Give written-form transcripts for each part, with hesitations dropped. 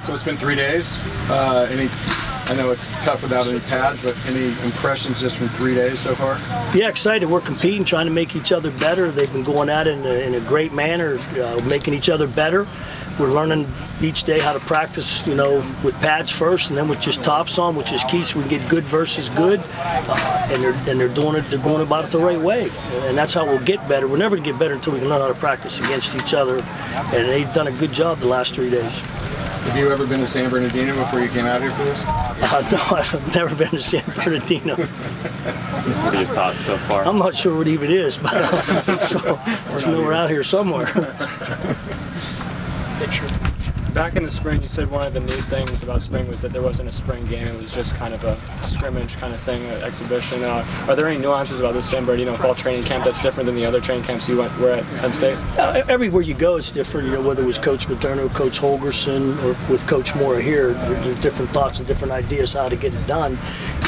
So it's been 3 days. I know it's tough without any pads, but any impressions just from 3 days so far? Yeah, excited. We're competing, trying to make each other better. They've been going at it in a great manner, making each other better. We're learning each day how to practice, with pads first, and then with just tops on, which is key, so we can get good versus good. And they're doing it. They're going about it the right way, and that's how we'll get better. We're never gonna get better until we can learn how to practice against each other. And they've done a good job the last 3 days. Have you ever been to San Bernardino before you came out here for this? No, I've never been to San Bernardino. What are your thoughts so far? I'm not sure what it even is, but so just know we're out here somewhere. Back in the spring, you said one of the new things about spring was that there wasn't a spring game. It was just kind of a scrimmage kind of thing, an exhibition. Are there any nuances about this San Bernardino fall training camp that's different than the other training camps you were at Penn State? Everywhere you go, it's different. Whether it was Coach Moderno, Coach Holgerson, or with Coach Mora here, there's different thoughts and different ideas how to get it done.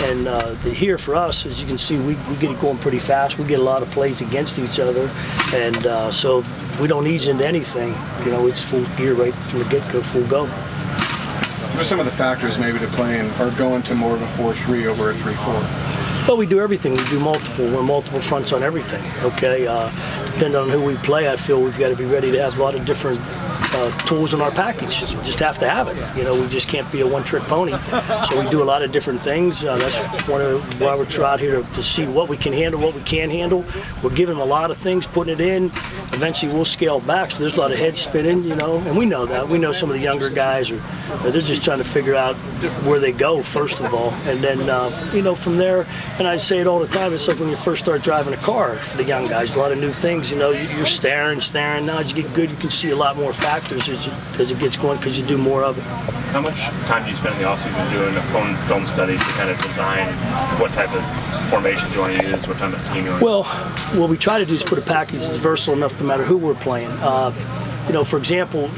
And here for us, as you can see, we get it going pretty fast. We get a lot of plays against each other, and so we don't ease into anything. It's full gear right from the get-go, full go. What are some of the factors maybe to playing or going to more of a 4-3 over a 3-4? Well, we do everything. We do multiple. We're multiple fronts on everything. Okay, depending on who we play, I feel we've got to be ready to have a lot of different tools in our package. We just have to have it. We just can't be a one-trick pony. So we do a lot of different things. That's why we're out here to see what we can handle, what we can't handle. We're giving them a lot of things, putting it in. Eventually, we'll scale back. So there's a lot of head spinning, and we know that. We know some of the younger guys they're just trying to figure out where they go first of all, and then from there. And I say it all the time. It's like when you first start driving a car for the young guys. A lot of new things. You're staring. Now as you get good, you can see a lot more factors as it gets going because you do more of it. How much time do you spend in the offseason doing opponent film studies to kind of design what type of formations you want to use, what type of scheme you want to use? Well, what we try to do is put a package that's versatile enough no matter who we're playing. For example,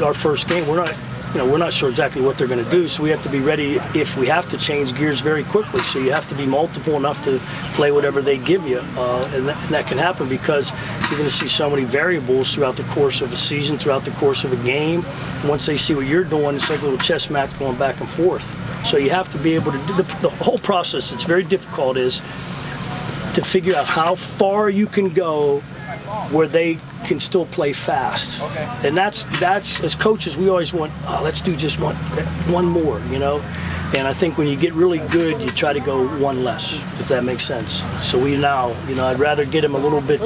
our first game, we're not sure exactly what they're going to do, so we have to be ready if we have to change gears very quickly. So you have to be multiple enough to play whatever they give you, and that can happen because you're going to see so many variables throughout the course of a season, throughout the course of a game. And once they see what you're doing, it's like a little chess match going back and forth. So you have to be able to do the whole process. It's very difficult is to figure out how far you can go where they can still play fast. And that's as coaches, we always want, let's do just one more, And I think when you get really good, you try to go one less, if that makes sense. So we now, I'd rather get them a little bit,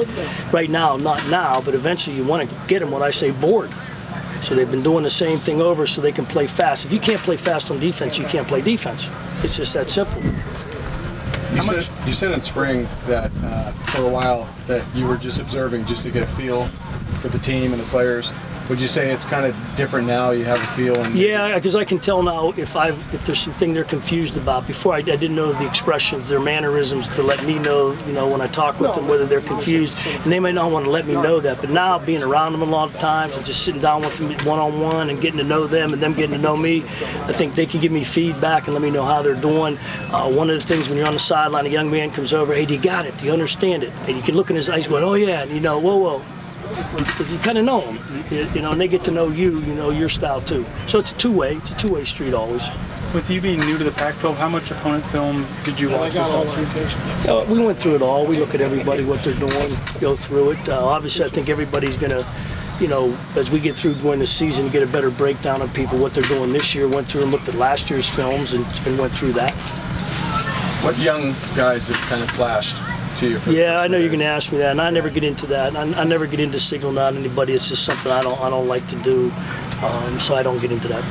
right now, not now, but eventually you want to get them, what I say, bored. So they've been doing the same thing over so they can play fast. If you can't play fast on defense, you can't play defense. It's just that simple. You said in spring that for a while that you were just observing just to get a feel for the team and the players. Would you say it's kind of different now? You have a feel? Yeah, because I can tell now if there's something they're confused about. Before I didn't know the expressions, their mannerisms to let me know, when I talk with them, whether they're confused, and they may not want to let me know that. But now being around them a lot of times and just sitting down with them one-on-one and getting to know them and them getting to know me, I think they can give me feedback and let me know how they're doing. One of the things when you're on the sideline, a young man comes over, hey, do you got it? Do you understand it? And you can look in his eyes going, oh yeah, and whoa. Because you kind of know them, and they get to know you, your style too. So it's a two-way street always. With you being new to the Pac-12, how much opponent film did you watch? We went through it all. We look at everybody, what they're doing, go through it. Obviously, I think everybody's going to, as we get through during the season, get a better breakdown of people, what they're doing this year, went through and looked at last year's films and went through that. What young guys have kind of flashed? Yeah, I know you're going to ask me that, and I never get into that. I never get into signaling out anybody. It's just something I don't like to do, so I don't get into that.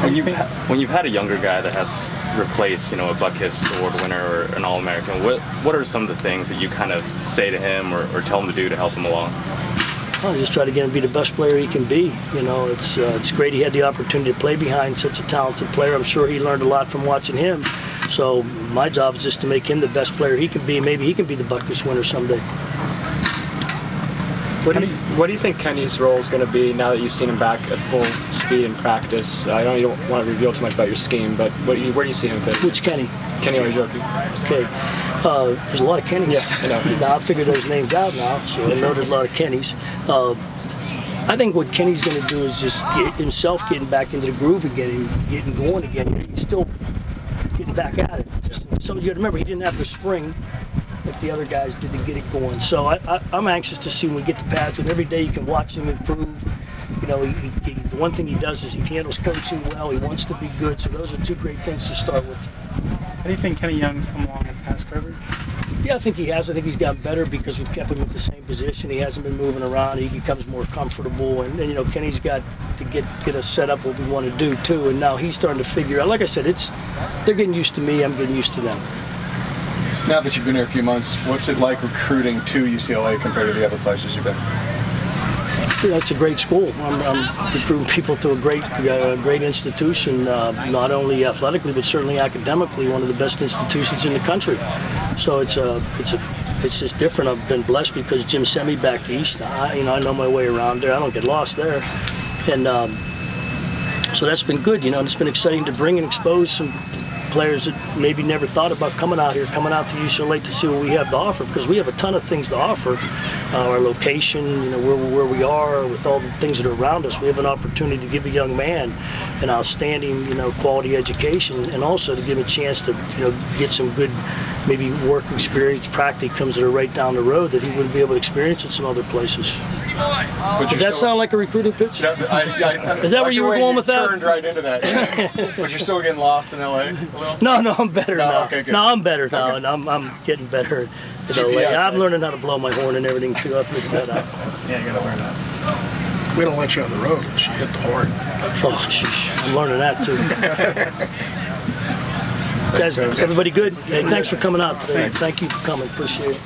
When you've had a younger guy that has replaced, a Buckus Award winner or an All-American, what are some of the things that you kind of say to him or tell him to do to help him along? I just try to get him to be the best player he can be. It's great he had the opportunity to play behind such a talented player. I'm sure he learned a lot from watching him. So my job is just to make him the best player he can be. Maybe he can be the Buckus winner someday. What do you think Kenny's role is going to be now that you've seen him back at full speed in practice? I know you don't want to reveal too much about your scheme, but where do you see him fit? Which Kenny? Kenny Ojoki. Okay. There's a lot of Kennys. Yeah, I know. Now I figured those names out now, so I know there's a lot of Kennys. I think what Kenny's going to do is just get himself getting back into the groove again, getting going again. He's still getting back at it. So you got to remember, he didn't have the spring like the other guys did to get it going. So I'm anxious to see when we get to pads, and every day you can watch him improve. You know, the one thing he does is he handles coaching well. He wants to be good. So those are two great things to start with. How do you think Kenny Young's come along in pass coverage? Yeah, I think he has. I think he's gotten better because we've kept him at the same position. He hasn't been moving around. He becomes more comfortable. And you know, Kenny's got to get us set up what we want to do, too. And now he's starting to figure out. Like I said, they're getting used to me. I'm getting used to them. Now that you've been here a few months, what's it like recruiting to UCLA compared to the other places you've been? You know, it's a great school. I'm recruiting people to a great institution, not only athletically but certainly academically, one of the best institutions in the country. So it's just different. I've been blessed because Jim sent me back east. I know my way around there. I don't get lost there, and so that's been good. You know, and it's been exciting to bring and expose some players that maybe never thought about coming out here, coming out to UCLA to see what we have to offer, because we have a ton of things to offer. Our location, you know, where we are, with all the things that are around us, we have an opportunity to give a young man an outstanding, you know, quality education, and also to give him a chance to, you know, get some good, maybe work experience, practicums that are right down the road that he wouldn't be able to experience at some other places. Did that sound like a recruiting pitch? Is that where you were going with that? Turned right into that. But you're still getting lost in LA a little? No, I'm better now. Okay, good. No, I'm better now, Okay. and I'm getting better. GPS, I'm learning how to blow my horn and everything too. I'll figure that out. Yeah, you gotta learn that. We don't let you on the road unless you hit the horn. Oh, geez, I'm learning that too. Guys, everybody good? Hey, thanks for coming out today. Thanks. Thank you for coming. Appreciate it.